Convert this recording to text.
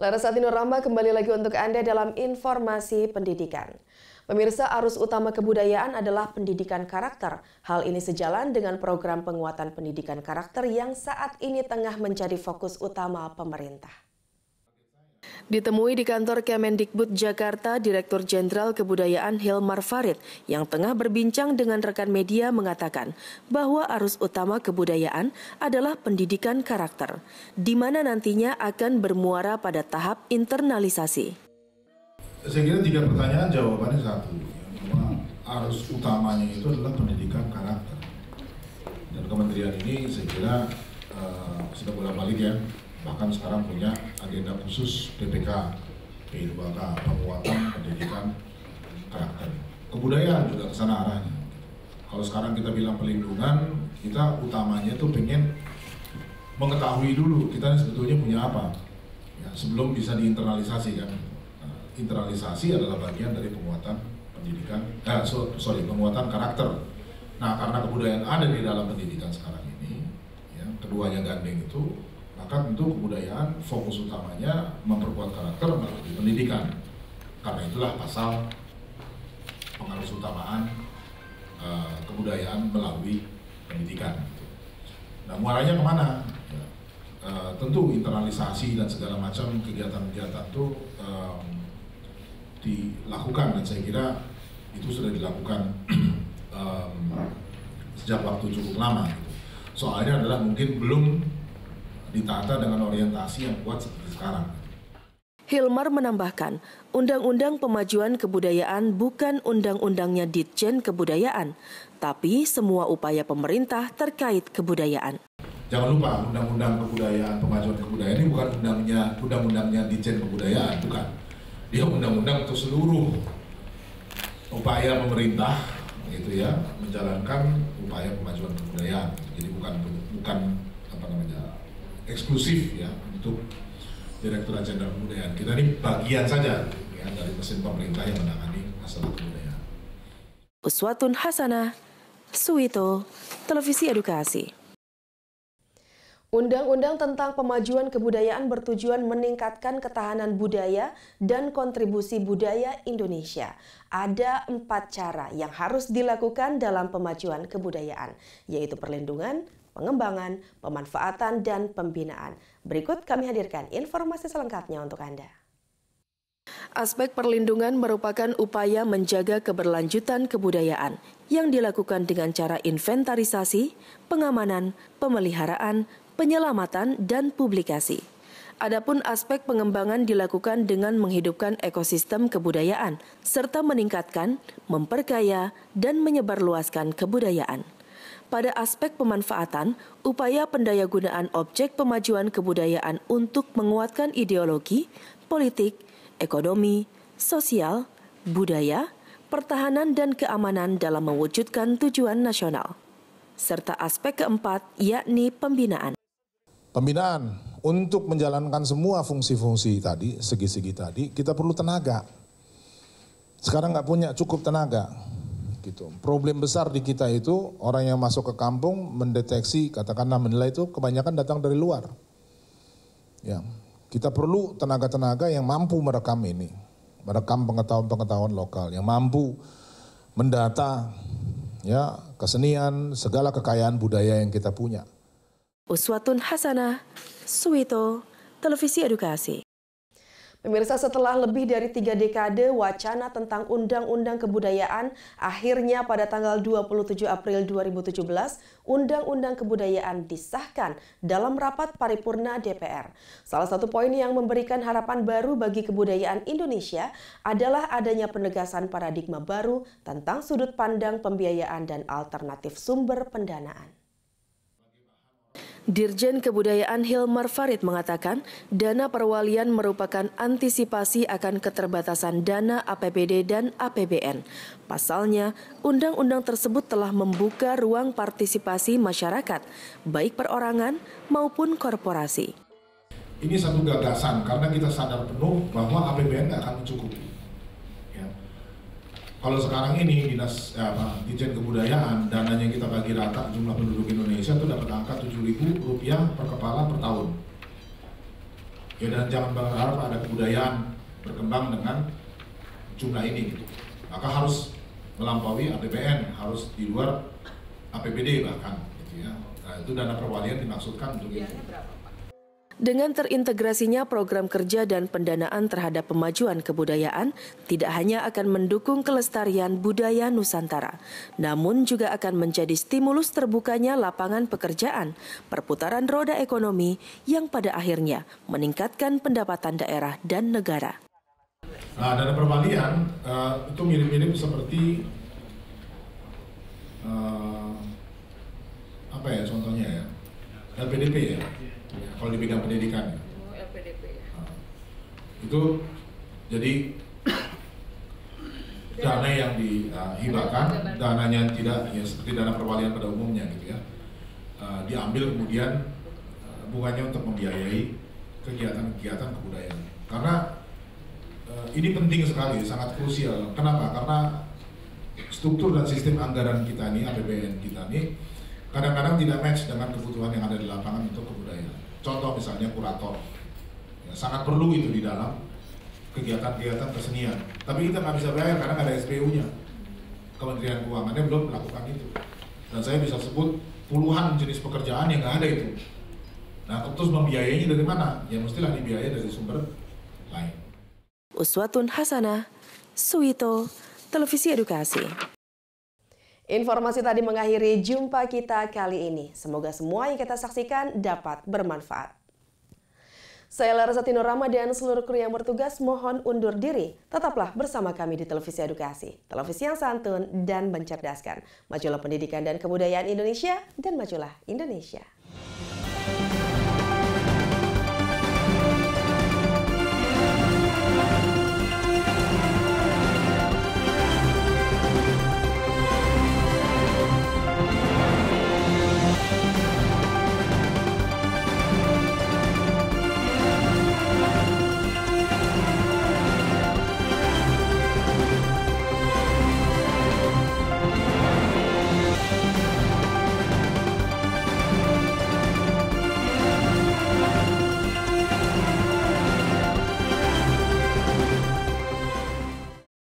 Laras Satinur Ramba kembali lagi untuk Anda dalam informasi pendidikan. Pemirsa, arus utama kebudayaan adalah pendidikan karakter. Hal ini sejalan dengan program penguatan pendidikan karakter yang saat ini tengah menjadi fokus utama pemerintah. Ditemui di kantor Kemendikbud Jakarta, Direktur Jenderal Kebudayaan Hilmar Farid yang tengah berbincang dengan rekan media mengatakan bahwa arus utama kebudayaan adalah pendidikan karakter, di mana nantinya akan bermuara pada tahap internalisasi. Saya kira 3 pertanyaan jawabannya satu, bahwa arus utamanya itu adalah pendidikan karakter. Dan kementerian ini saya kira sudah bolak-balik ya, bahkan sekarang punya agenda khusus PPK, P2K, penguatan pendidikan karakter. Kebudayaan juga ke sana arahnya. Kalau sekarang kita bilang pelindungan, kita utamanya tuh pengen mengetahui dulu kita sebetulnya punya apa, ya, sebelum bisa diinternalisasi kan. Internalisasi adalah bagian dari penguatan pendidikan, penguatan karakter. Nah, karena kebudayaan ada di dalam pendidikan sekarang ini, ya, keduanya gandeng itu, maka tentu kebudayaan fokus utamanya memperkuat karakter melalui pendidikan. Karena itulah pasal pengarus utamaan kebudayaan melalui pendidikan. Nah, muaranya kemana? Ya, tentu internalisasi dan segala macam kegiatan-kegiatan itu dilakukan, dan saya kira itu sudah dilakukan sejak waktu cukup lama. Soalnya adalah mungkin belum ditata dengan orientasi yang kuat seperti sekarang. Hilmar menambahkan, Undang-Undang Pemajuan Kebudayaan bukan undang-undangnya Ditjen Kebudayaan, tapi semua upaya pemerintah terkait kebudayaan. Jangan lupa, Undang-Undang Kebudayaan, Pemajuan Kebudayaan ini bukan undang-undangnya Ditjen Kebudayaan, bukan. Dia undang-undang untuk seluruh upaya pemerintah, gitu ya, menjalankan upaya pemajuan kebudayaan. Jadi bukan eksklusif ya untuk Direktorat Jenderal Kebudayaan. Kita ini bagian saja ya dari mesin pemerintah yang menangani masalah kebudayaan. Uswatun Hasanah, Suwito, Televisi Edukasi. Undang-undang tentang pemajuan kebudayaan bertujuan meningkatkan ketahanan budaya dan kontribusi budaya Indonesia. Ada 4 cara yang harus dilakukan dalam pemajuan kebudayaan, yaitu perlindungan, pengembangan, pemanfaatan, dan pembinaan. Berikut kami hadirkan informasi selengkapnya untuk Anda. Aspek perlindungan merupakan upaya menjaga keberlanjutan kebudayaan yang dilakukan dengan cara inventarisasi, pengamanan, pemeliharaan, penyelamatan, dan publikasi. Adapun aspek pengembangan dilakukan dengan menghidupkan ekosistem kebudayaan, serta meningkatkan, memperkaya, dan menyebarluaskan kebudayaan. Pada aspek pemanfaatan, upaya pendayagunaan objek pemajuan kebudayaan untuk menguatkan ideologi, politik, ekonomi, sosial, budaya, pertahanan, dan keamanan dalam mewujudkan tujuan nasional. Serta aspek keempat, yakni pembinaan. Pembinaan untuk menjalankan semua fungsi-fungsi tadi, segi-segi tadi, kita perlu tenaga. Sekarang nggak punya cukup tenaga. Gitu. Problem besar di kita itu orang yang masuk ke kampung mendeteksi, katakanlah menilai itu kebanyakan datang dari luar. Ya, kita perlu tenaga-tenaga yang mampu merekam ini, merekam pengetahuan-pengetahuan lokal, yang mampu mendata, ya, kesenian, segala kekayaan budaya yang kita punya. Uswatun Hasanah, Suwito, Televisi Edukasi. Pemirsa, setelah lebih dari 3 dekade wacana tentang Undang-Undang Kebudayaan, akhirnya pada tanggal 27 April 2017, Undang-Undang Kebudayaan disahkan dalam rapat paripurna DPR. Salah satu poin yang memberikan harapan baru bagi kebudayaan Indonesia adalah adanya penegasan paradigma baru tentang sudut pandang pembiayaan dan alternatif sumber pendanaan. Dirjen Kebudayaan Hilmar Farid mengatakan, dana perwalian merupakan antisipasi akan keterbatasan dana APBD dan APBN. Pasalnya, undang-undang tersebut telah membuka ruang partisipasi masyarakat, baik perorangan maupun korporasi. Ini satu gagasan karena kita sadar penuh bahwa APBN nggak akan mencukupi. Kalau sekarang ini Ditjen Kebudayaan, dananya kita bagi rata jumlah penduduk Indonesia itu dapat angka Rp7.000 per kepala per tahun. Ya, dan jangan berharap ada kebudayaan berkembang dengan jumlah ini gitu. Maka harus melampaui APBN, harus di luar APBD bahkan gitu ya. Nah, itu dana perwalian dimaksudkan untuk itu. Dengan terintegrasinya program kerja dan pendanaan terhadap pemajuan kebudayaan, tidak hanya akan mendukung kelestarian budaya Nusantara, namun juga akan menjadi stimulus terbukanya lapangan pekerjaan, perputaran roda ekonomi yang pada akhirnya meningkatkan pendapatan daerah dan negara. Nah, dana perwalian itu mirip-mirip seperti apa ya contohnya ya, LPDP ya. Kalau di bidang pendidikan, LPDP. Itu jadi dana yang dihibahkan, dananya tidak ya seperti dana perwalian pada umumnya gitu ya, diambil kemudian bunganya untuk membiayai kegiatan-kegiatan kebudayaan. Karena ini penting sekali, sangat krusial. Kenapa? Karena struktur dan sistem anggaran kita ini, APBN kita ini kadang-kadang tidak match dengan kebutuhan yang ada di lapangan untuk kebudayaan. Contoh misalnya kurator, ya, sangat perlu itu di dalam kegiatan-kegiatan kesenian. Tapi kita nggak bisa bayar karena nggak ada SPU-nya. Kementerian Keuangannya belum melakukan itu. Dan saya bisa sebut puluhan jenis pekerjaan yang nggak ada itu. Nah, terus membiayainya dari mana? Ya mestilah dibiayai dari sumber lain. Uswatun Hasanah, Suwito, Televisi Edukasi. Informasi tadi mengakhiri jumpa kita kali ini. Semoga semua yang kita saksikan dapat bermanfaat. Saya Larissa Tinorama dan seluruh kru yang bertugas mohon undur diri. Tetaplah bersama kami di Televisi Edukasi. Televisi yang santun dan mencerdaskan. Majulah pendidikan dan kebudayaan Indonesia dan majulah Indonesia.